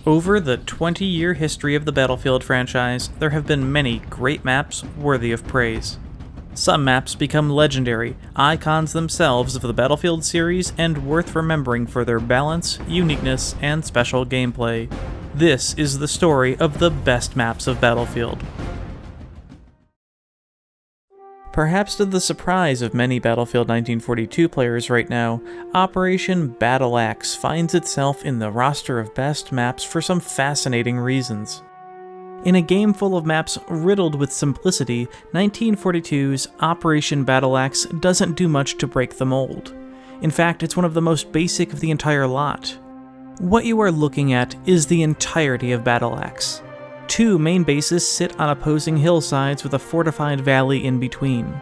Over the 20-year history of the Battlefield franchise, there have been many great maps worthy of praise. Some maps become legendary, icons themselves of the Battlefield series and worth remembering for their balance, uniqueness, and special gameplay. This is the story of the best maps of Battlefield. Perhaps to the surprise of many Battlefield 1942 players right now, Operation Battleaxe finds itself in the roster of best maps for some fascinating reasons. In a game full of maps riddled with simplicity, 1942's Operation Battleaxe doesn't do much to break the mold. In fact, it's one of the most basic of the entire lot. What you are looking at is the entirety of Battleaxe. Two main bases sit on opposing hillsides with a fortified valley in between.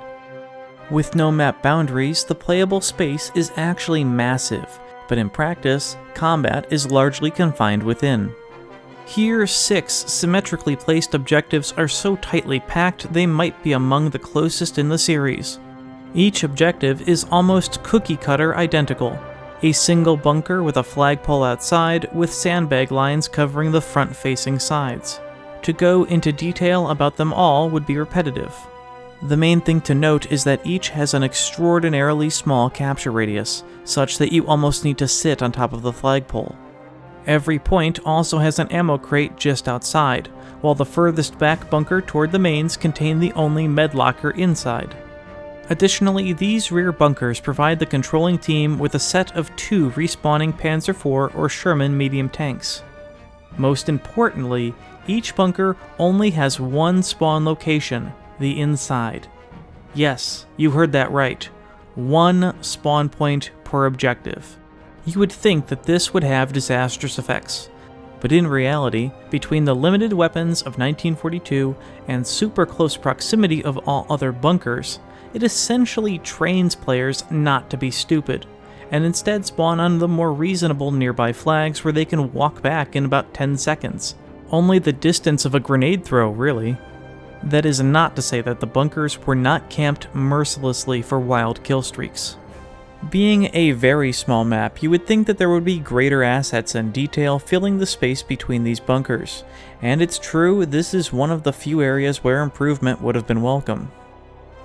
With no map boundaries, the playable space is actually massive, but in practice, combat is largely confined within. Here, 6 symmetrically placed objectives are so tightly packed they might be among the closest in the series. Each objective is almost cookie-cutter identical. A single bunker with a flagpole outside, with sandbag lines covering the front-facing sides. To go into detail about them all would be repetitive. The main thing to note is that each has an extraordinarily small capture radius, such that you almost need to sit on top of the flagpole. Every point also has an ammo crate just outside, while the furthest back bunker toward the mains contain the only med locker inside. Additionally, these rear bunkers provide the controlling team with a set of 2 respawning Panzer IV or Sherman medium tanks. Most importantly, each bunker only has one spawn location, the inside. Yes, you heard that right. 1 spawn point per objective. You would think that this would have disastrous effects, but in reality, between the limited weapons of 1942 and super close proximity of all other bunkers, it essentially trains players not to be stupid, and instead spawn on the more reasonable nearby flags where they can walk back in about 10 seconds. Only the distance of a grenade throw, really. That is not to say that the bunkers were not camped mercilessly for wild kill streaks. Being a very small map, you would think that there would be greater assets and detail filling the space between these bunkers, and it's true, this is one of the few areas where improvement would have been welcome.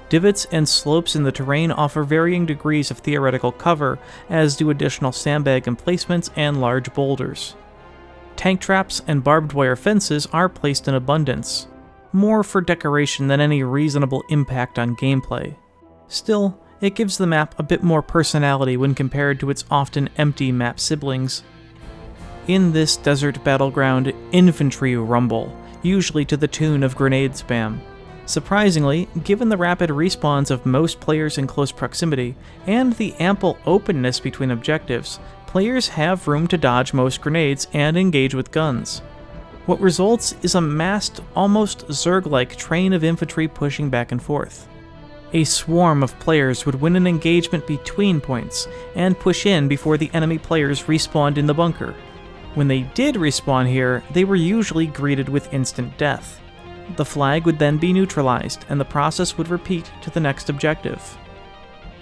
Divots and slopes in the terrain offer varying degrees of theoretical cover, as do additional sandbag emplacements and large boulders. Tank traps and barbed wire fences are placed in abundance, more for decoration than any reasonable impact on gameplay. Still, it gives the map a bit more personality when compared to its often empty map siblings. In this desert battleground, infantry rumble, usually to the tune of grenade spam. Surprisingly, given the rapid respawns of most players in close proximity, and the ample openness between objectives, players have room to dodge most grenades and engage with guns. What results is a massed, almost Zerg-like train of infantry pushing back and forth. A swarm of players would win an engagement between points, and push in before the enemy players respawned in the bunker. When they did respawn here, they were usually greeted with instant death. The flag would then be neutralized, and the process would repeat to the next objective.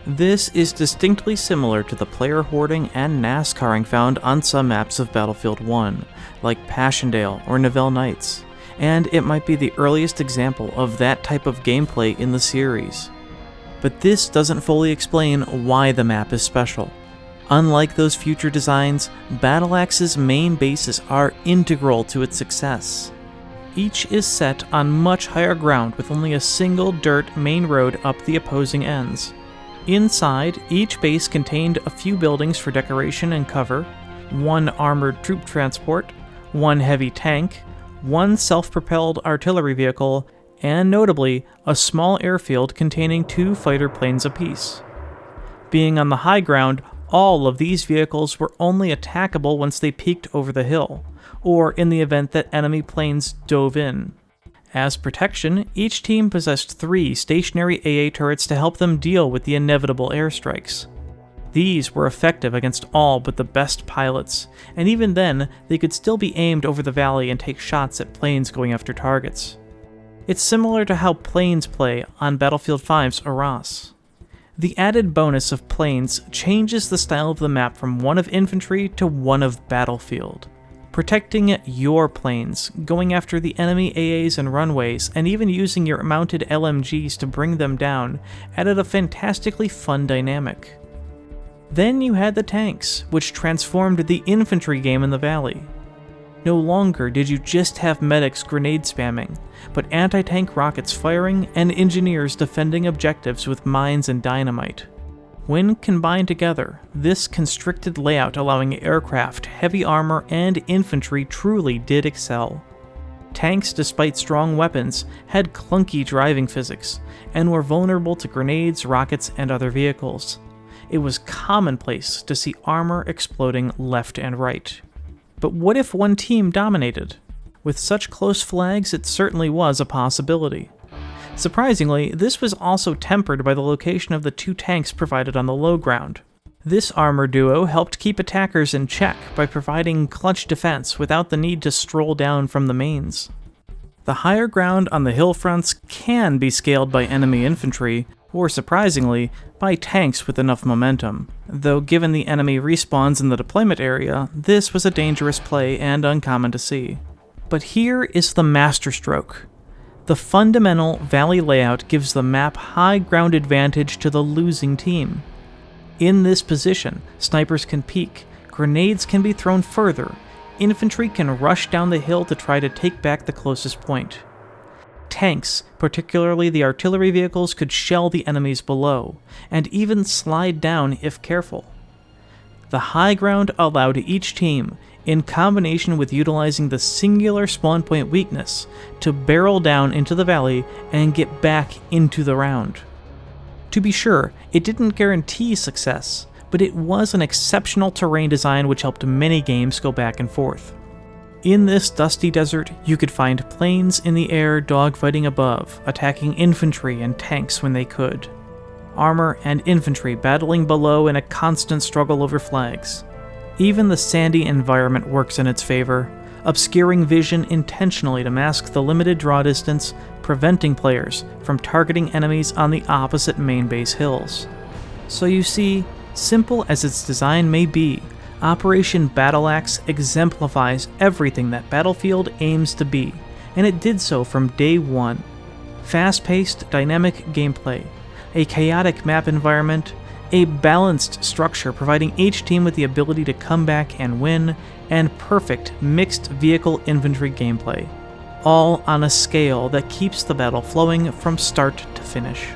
This is distinctly similar to the player hoarding and NASCARing found on some maps of Battlefield 1, like Passchendaele or Nivelle Nights, and it might be the earliest example of that type of gameplay in the series. But this doesn't fully explain why the map is special. Unlike those future designs, Battleaxe's main bases are integral to its success. Each is set on much higher ground with only a single dirt main road up the opposing ends. Inside, each base contained a few buildings for decoration and cover, 1 armored troop transport, 1 heavy tank, 1 self-propelled artillery vehicle, and notably, a small airfield containing 2 fighter planes apiece. Being on the high ground, all of these vehicles were only attackable once they peeked over the hill, or in the event that enemy planes dove in. As protection, each team possessed 3 stationary AA turrets to help them deal with the inevitable airstrikes. These were effective against all but the best pilots, and even then, they could still be aimed over the valley and take shots at planes going after targets. It's similar to how planes play on Battlefield 5's Arras. The added bonus of planes changes the style of the map from one of infantry to one of battlefield. protecting your planes, going after the enemy AAs and runways, and even using your mounted LMGs to bring them down added a fantastically fun dynamic. Then you had the tanks, which transformed the infantry game in the valley. No longer did you just have medics grenade spamming, but anti-tank rockets firing and engineers defending objectives with mines and dynamite. When combined together, this constricted layout allowing aircraft, heavy armor, and infantry truly did excel. Tanks, despite strong weapons, had clunky driving physics, and were vulnerable to grenades, rockets, and other vehicles. It was commonplace to see armor exploding left and right. But what if one team dominated? With such close flags, it certainly was a possibility. Surprisingly, this was also tempered by the location of the two tanks provided on the low ground. This armor duo helped keep attackers in check by providing clutch defense without the need to stroll down from the mains. The higher ground on the hill fronts can be scaled by enemy infantry, or surprisingly, by tanks with enough momentum, though given the enemy respawns in the deployment area, this was a dangerous play and uncommon to see. But here is the masterstroke. The fundamental valley layout gives the map high ground advantage to the losing team. In this position, snipers can peek, grenades can be thrown further, infantry can rush down the hill to try to take back the closest point. Tanks, particularly the artillery vehicles, could shell the enemies below, and even slide down if careful. The high ground allowed each team, in combination with utilizing the singular spawn point weakness, to barrel down into the valley and get back into the round. To be sure, it didn't guarantee success, but it was an exceptional terrain design which helped many games go back and forth. In this dusty desert, you could find planes in the air dogfighting above, attacking infantry and tanks when they could. Armor and infantry battling below in a constant struggle over flags. Even the sandy environment works in its favor, obscuring vision intentionally to mask the limited draw distance, preventing players from targeting enemies on the opposite main base hills. So you see, simple as its design may be, Operation Battleaxe exemplifies everything that Battlefield aims to be, and it did so from day one. Fast-paced, dynamic gameplay, a chaotic map environment, a balanced structure providing each team with the ability to come back and win, and perfect mixed vehicle infantry gameplay, all on a scale that keeps the battle flowing from start to finish.